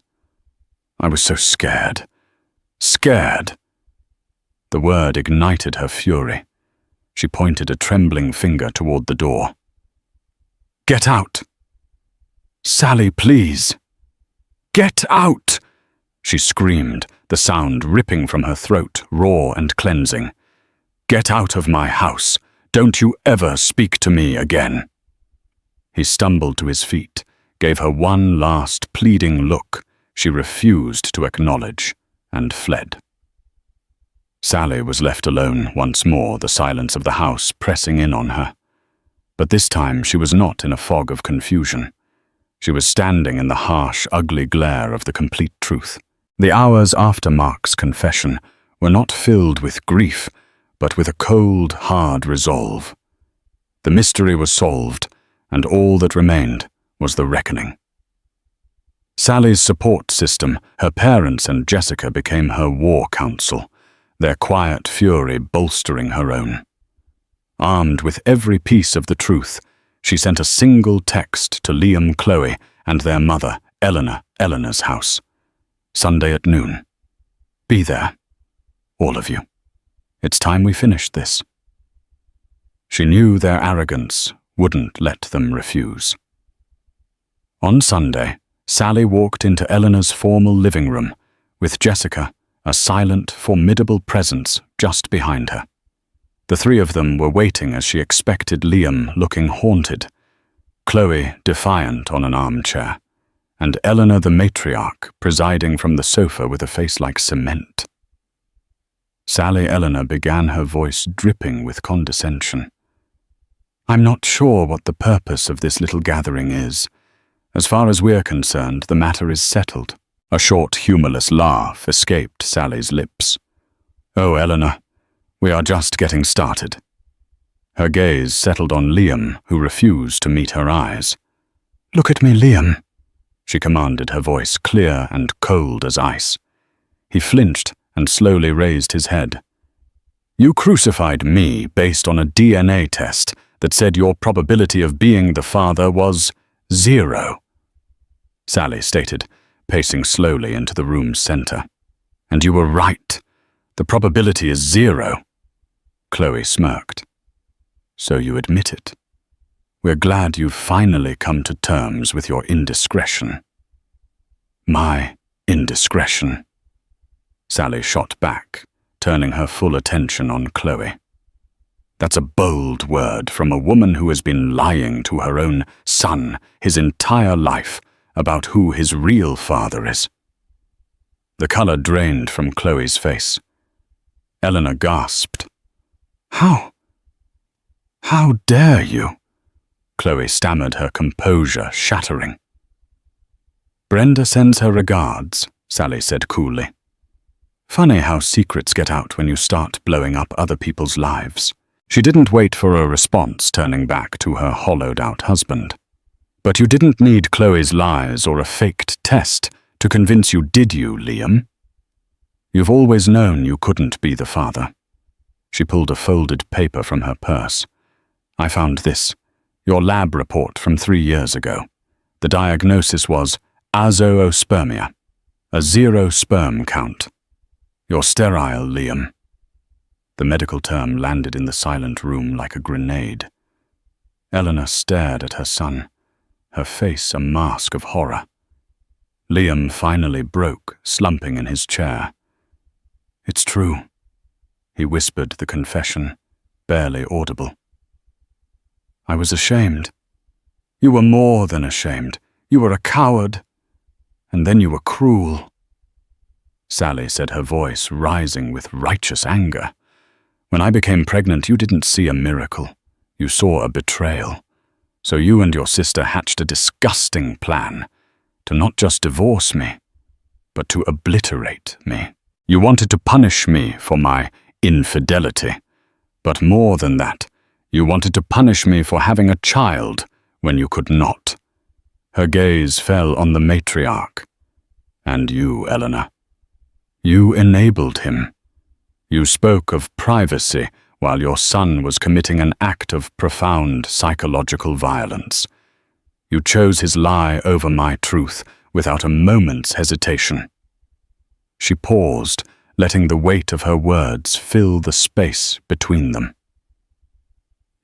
I was so scared. Scared." The word ignited her fury. She pointed a trembling finger toward the door. "Get out! Sallie, please! Get out!" she screamed, the sound ripping from her throat, raw and cleansing. "Get out of my house! Don't you ever speak to me again!" He stumbled to his feet, gave her one last pleading look she refused to acknowledge, and fled. Sallie was left alone once more, the silence of the house pressing in on her. But this time she was not in a fog of confusion. She was standing in the harsh, ugly glare of the complete truth. The hours after Mark's confession were not filled with grief, but with a cold, hard resolve. The mystery was solved, and all that remained was the reckoning. Sallie's support system, her parents and Jessica, became her war council, their quiet fury bolstering her own. Armed with every piece of the truth, she sent a single text to Liam, Chloe, and their mother, Eleanor's house. "Sunday at noon. Be there. All of you. It's time we finished this." She knew their arrogance wouldn't let them refuse. On Sunday, Sallie walked into Eleanor's formal living room, with Jessica, a silent, formidable presence, just behind her. The three of them were waiting as she expected, Liam looking haunted, Chloe defiant on an armchair, and Eleanor the matriarch presiding from the sofa with a face like cement. Sallie Eleanor began, her voice dripping with condescension. "I'm not sure what the purpose of this little gathering is. As far as we're concerned, the matter is settled." A short, humorless laugh escaped Sallie's lips. "Oh, Eleanor, we are just getting started." Her gaze settled on Liam, who refused to meet her eyes. "Look at me, Liam," she commanded, her voice clear and cold as ice. He flinched and slowly raised his head. "You crucified me based on a DNA test that said your probability of being the father was 0. Sallie stated, pacing slowly into the room's center. "And you were right. The probability is 0. Chloe smirked. "So you admit it. We're glad you've finally come to terms with your indiscretion." "My indiscretion," Sallie shot back, turning her full attention on Chloe. That's a bold word from a woman who has been lying to her own son his entire life about who his real father is. The color drained from Chloe's face. Eleanor gasped. How dare you? Chloe stammered, her composure shattering. Brenda sends her regards, Sallie said coolly. Funny how secrets get out when you start blowing up other people's lives. She didn't wait for a response, turning back to her hollowed-out husband. But you didn't need Chloe's lies or a faked test to convince you, did you, Liam? You've always known you couldn't be the father. She pulled a folded paper from her purse. I found this, your lab report from 3 years ago. The diagnosis was azoospermia, a 0 sperm count. You're sterile, Liam. The medical term landed in the silent room like a grenade. Eleanor stared at her son, her face a mask of horror. Liam finally broke, slumping in his chair. It's true, he whispered the confession, barely audible. I was ashamed. You were more than ashamed. You were a coward. And then you were cruel. Sallie said, her voice rising with righteous anger. When I became pregnant, you didn't see a miracle. You saw a betrayal. So you and your sister hatched a disgusting plan to not just divorce me, but to obliterate me. You wanted to punish me for my infidelity. But more than that, you wanted to punish me for having a child when you could not. Her gaze fell on the matriarch. And you, Eleanor. You enabled him. You spoke of privacy while your son was committing an act of profound psychological violence. You chose his lie over my truth without a moment's hesitation. She paused, letting the weight of her words fill the space between them.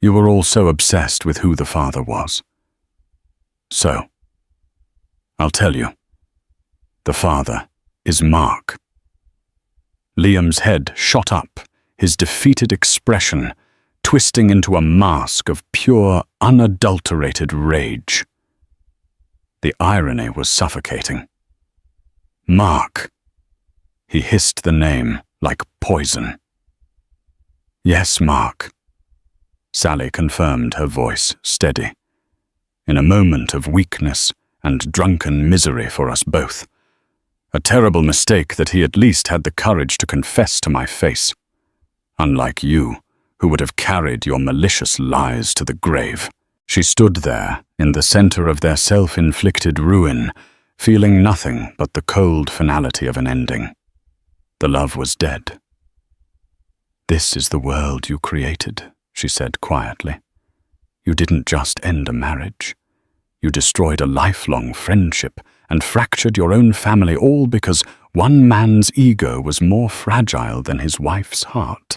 You were all so obsessed with who the father was. So, I'll tell you. The father is Mark. Liam's head shot up, his defeated expression twisting into a mask of pure, unadulterated rage. The irony was suffocating. Mark. He hissed the name like poison. Yes, Mark. Sallie confirmed, her voice steady. In a moment of weakness and drunken misery for us both. A terrible mistake that he at least had the courage to confess to my face. Unlike you, who would have carried your malicious lies to the grave. She stood there, in the center of their self-inflicted ruin, feeling nothing but the cold finality of an ending. The love was dead. This is the world you created, she said quietly. You didn't just end a marriage. You destroyed a lifelong friendship and fractured your own family, all because one man's ego was more fragile than his wife's heart.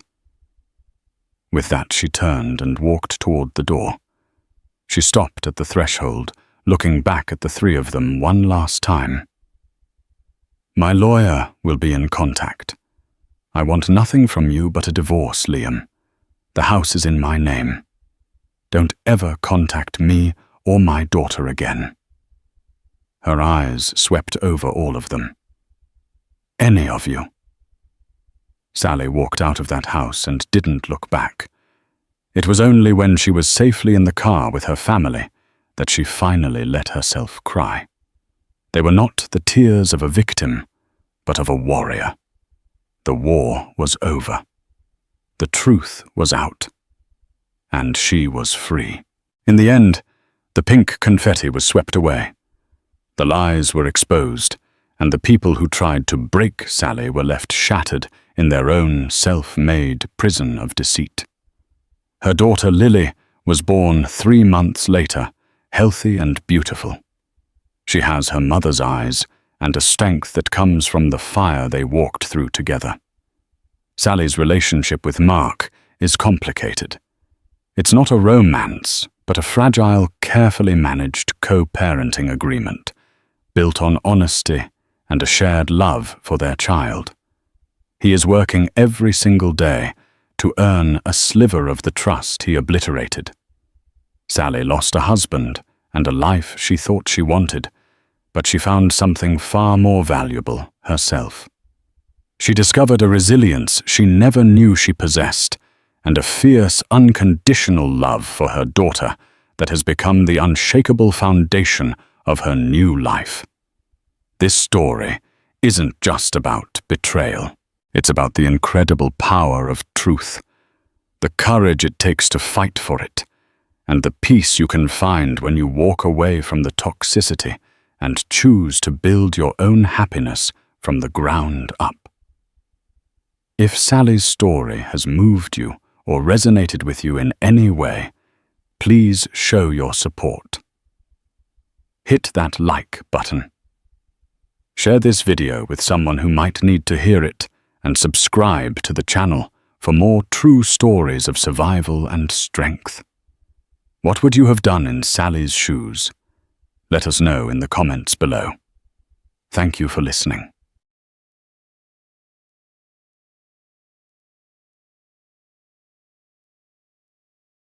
With that, she turned and walked toward the door. She stopped at the threshold, looking back at the three of them one last time. My lawyer will be in contact. I want nothing from you but a divorce, Liam. The house is in my name. Don't ever contact me or my daughter again. Her eyes swept over all of them. Any of you. Sallie walked out of that house and didn't look back. It was only when she was safely in the car with her family that she finally let herself cry. They were not the tears of a victim, but of a warrior. The war was over. The truth was out. And she was free. In the end, the pink confetti was swept away. The lies were exposed, and the people who tried to break Sallie were left shattered in their own self-made prison of deceit. Her daughter Lily was born 3 months later, healthy and beautiful. She has her mother's eyes and a strength that comes from the fire they walked through together. Sallie's relationship with Mark is complicated. It's not a romance, but a fragile, carefully managed co-parenting agreement, built on honesty and a shared love for their child. He is working every single day to earn a sliver of the trust he obliterated. Sallie lost a husband and a life she thought she wanted, but she found something far more valuable herself. She discovered a resilience she never knew she possessed, and a fierce, unconditional love for her daughter that has become the unshakable foundation of her new life. This story isn't just about betrayal. It's about the incredible power of truth, the courage it takes to fight for it, and the peace you can find when you walk away from the toxicity and choose to build your own happiness from the ground up. If Sallie's story has moved you or resonated with you in any way, please show your support. Hit that like button. Share this video with someone who might need to hear it, and subscribe to the channel for more true stories of survival and strength. What would you have done in Sallie's shoes? Let us know in the comments below. Thank you for listening.